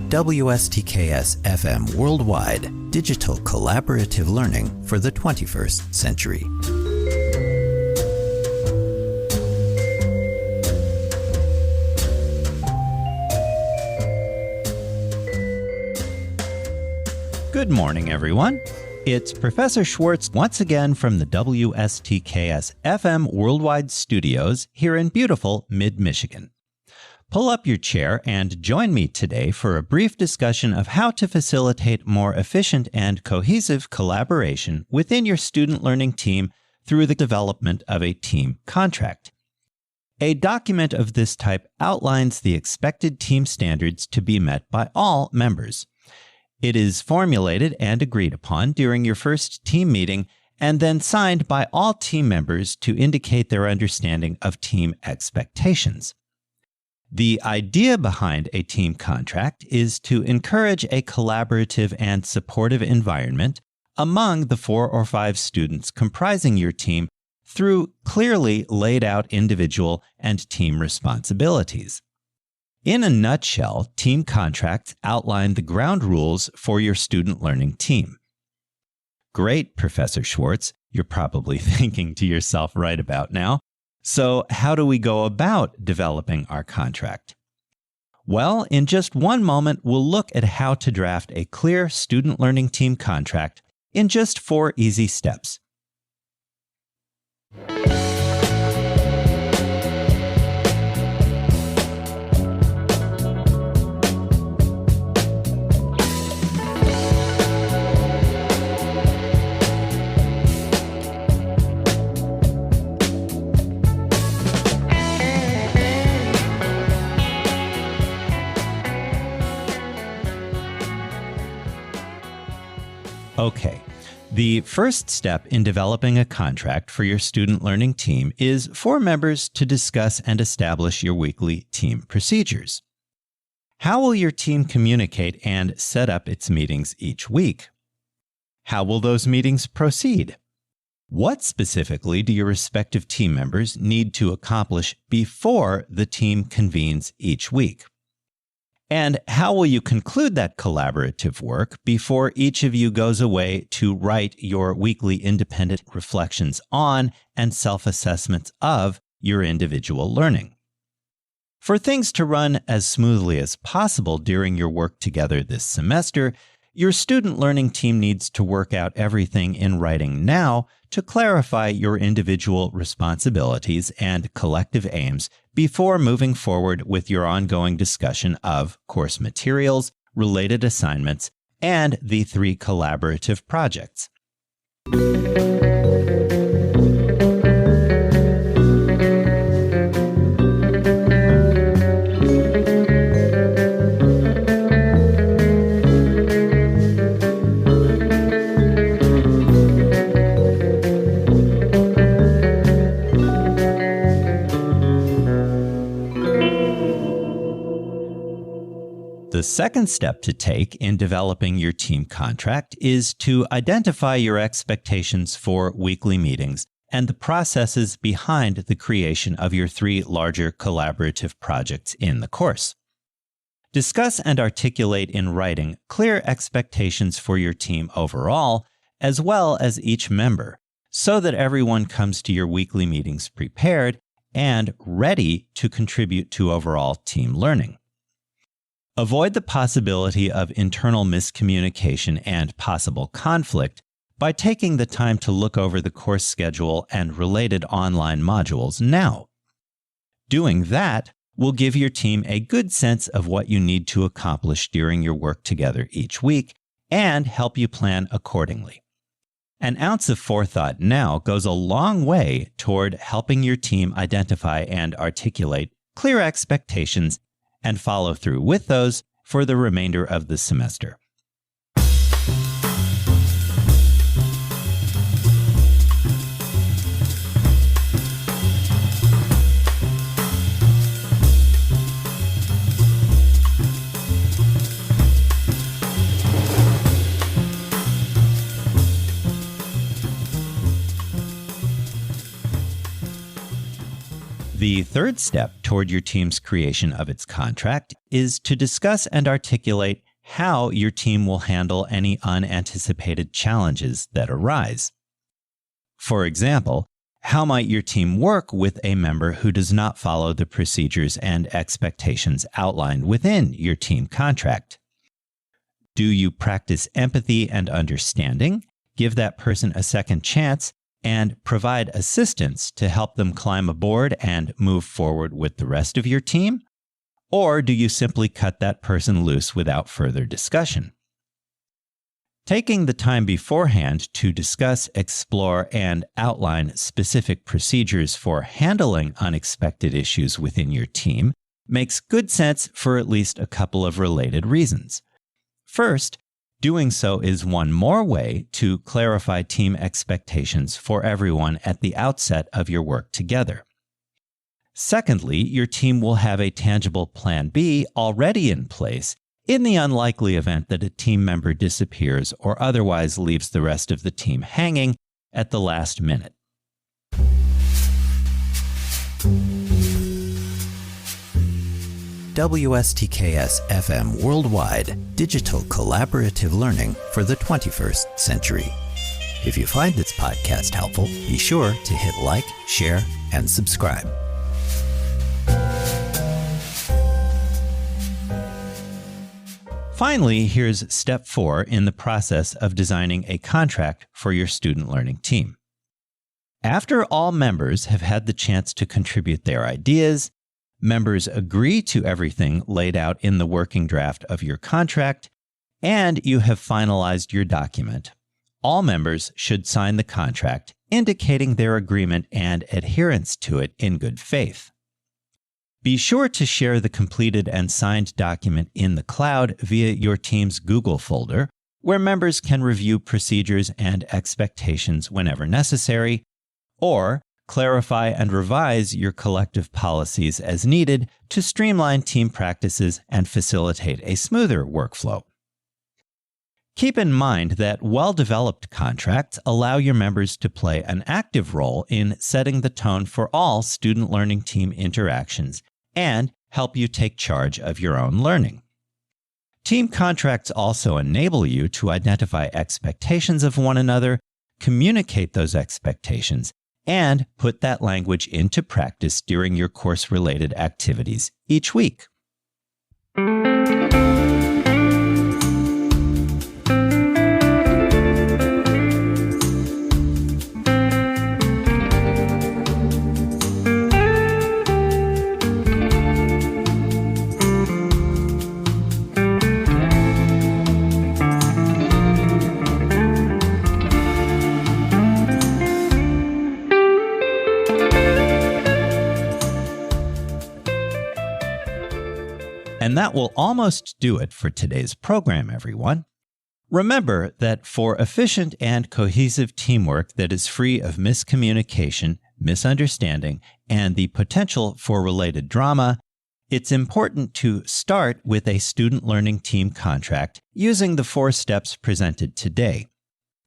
WSTKS-FM Worldwide, digital collaborative learning for the 21st century. Good morning, everyone. It's Professor Schwartz once again from the WSTKS-FM Worldwide studios here in beautiful mid-Michigan. Pull up your chair and join me today for a brief discussion of how to facilitate more efficient and cohesive collaboration within your student learning team through the development of a team contract. A document of this type outlines the expected team standards to be met by all members. It is formulated and agreed upon during your first team meeting and then signed by all team members to indicate their understanding of team expectations. The idea behind a team contract is to encourage a collaborative and supportive environment among the 4 or 5 students comprising your team through clearly laid out individual and team responsibilities. In a nutshell, team contracts outline the ground rules for your student learning team. Great, Professor Schwartz, you're probably thinking to yourself right about now. So how do we go about developing our contract? Well, in just one moment, we'll look at how to draft a clear student learning team contract in just 4 easy steps. Okay, the first step in developing a contract for your student learning team is for members to discuss and establish your weekly team procedures. How will your team communicate and set up its meetings each week? How will those meetings proceed? What specifically do your respective team members need to accomplish before the team convenes each week? And how will you conclude that collaborative work before each of you goes away to write your weekly independent reflections on and self-assessments of your individual learning? For things to run as smoothly as possible during your work together this semester, your student learning team needs to work out everything in writing now to clarify your individual responsibilities and collective aims before moving forward with your ongoing discussion of course materials, related assignments, and the 3 collaborative projects. The second step to take in developing your team contract is to identify your expectations for weekly meetings and the processes behind the creation of your 3 larger collaborative projects in the course. Discuss and articulate in writing clear expectations for your team overall, as well as each member, so that everyone comes to your weekly meetings prepared and ready to contribute to overall team learning. Avoid the possibility of internal miscommunication and possible conflict by taking the time to look over the course schedule and related online modules now. Doing that will give your team a good sense of what you need to accomplish during your work together each week and help you plan accordingly. An ounce of forethought now goes a long way toward helping your team identify and articulate clear expectations and follow through with those for the remainder of the semester. The third step toward your team's creation of its contract is to discuss and articulate how your team will handle any unanticipated challenges that arise. For example, how might your team work with a member who does not follow the procedures and expectations outlined within your team contract? Do you practice empathy and understanding, give that person a second chance, and provide assistance to help them climb aboard and move forward with the rest of your team? Or do you simply cut that person loose without further discussion? Taking the time beforehand to discuss, explore, and outline specific procedures for handling unexpected issues within your team makes good sense for at least a couple of related reasons. First, doing so is one more way to clarify team expectations for everyone at the outset of your work together. Secondly, your team will have a tangible Plan B already in place in the unlikely event that a team member disappears or otherwise leaves the rest of the team hanging at the last minute. WSTKS-FM Worldwide, digital collaborative learning for the 21st century. If you find this podcast helpful, be sure to hit like, share, and subscribe. Finally, here's step 4 in the process of designing a contract for your student learning team. After all members have had the chance to contribute their ideas, members agree to everything laid out in the working draft of your contract, and you have finalized your document, all members should sign the contract, indicating their agreement and adherence to it in good faith. Be sure to share the completed and signed document in the cloud via your team's Google folder, where members can review procedures and expectations whenever necessary, or clarify and revise your collective policies as needed to streamline team practices and facilitate a smoother workflow. Keep in mind that well-developed contracts allow your members to play an active role in setting the tone for all student learning team interactions and help you take charge of your own learning. Team contracts also enable you to identify expectations of one another, communicate those expectations, and put that language into practice during your course-related activities each week. And that will almost do it for today's program, everyone. Remember that for efficient and cohesive teamwork that is free of miscommunication, misunderstanding, and the potential for related drama, it's important to start with a student learning team contract using the 4 steps presented today.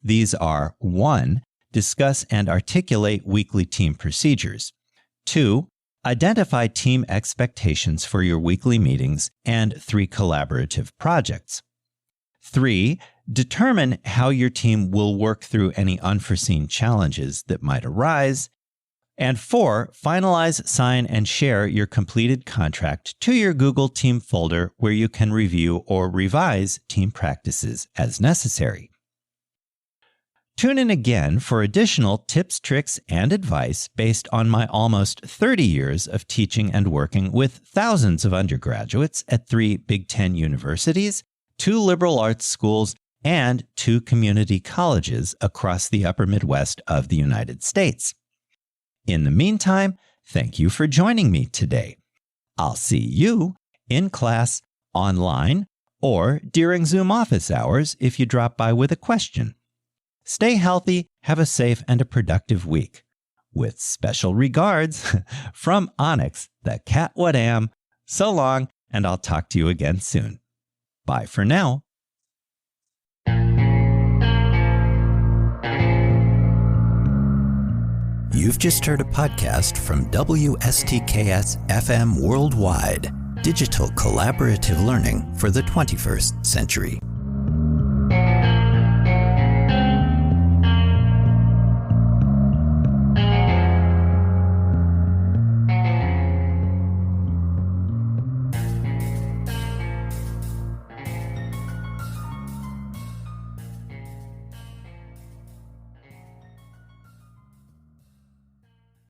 These are 1. Discuss and articulate weekly team procedures. 2. Identify team expectations for your weekly meetings and 3 collaborative projects. 3. Determine how your team will work through any unforeseen challenges that might arise. And 4. Finalize, sign, and share your completed contract to your Google Team folder where you can review or revise team practices as necessary. Tune in again for additional tips, tricks, and advice based on my almost 30 years of teaching and working with thousands of undergraduates at 3 Big Ten universities, 2 liberal arts schools, and 2 community colleges across the upper Midwest of the United States. In the meantime, thank you for joining me today. I'll see you in class, online, or during Zoom office hours if you drop by with a question. Stay healthy, have a safe and a productive week. With special regards from Onyx, the cat what am. So long, and I'll talk to you again soon. Bye for now. You've just heard a podcast from WSTKS-FM Worldwide, digital collaborative learning for the 21st century.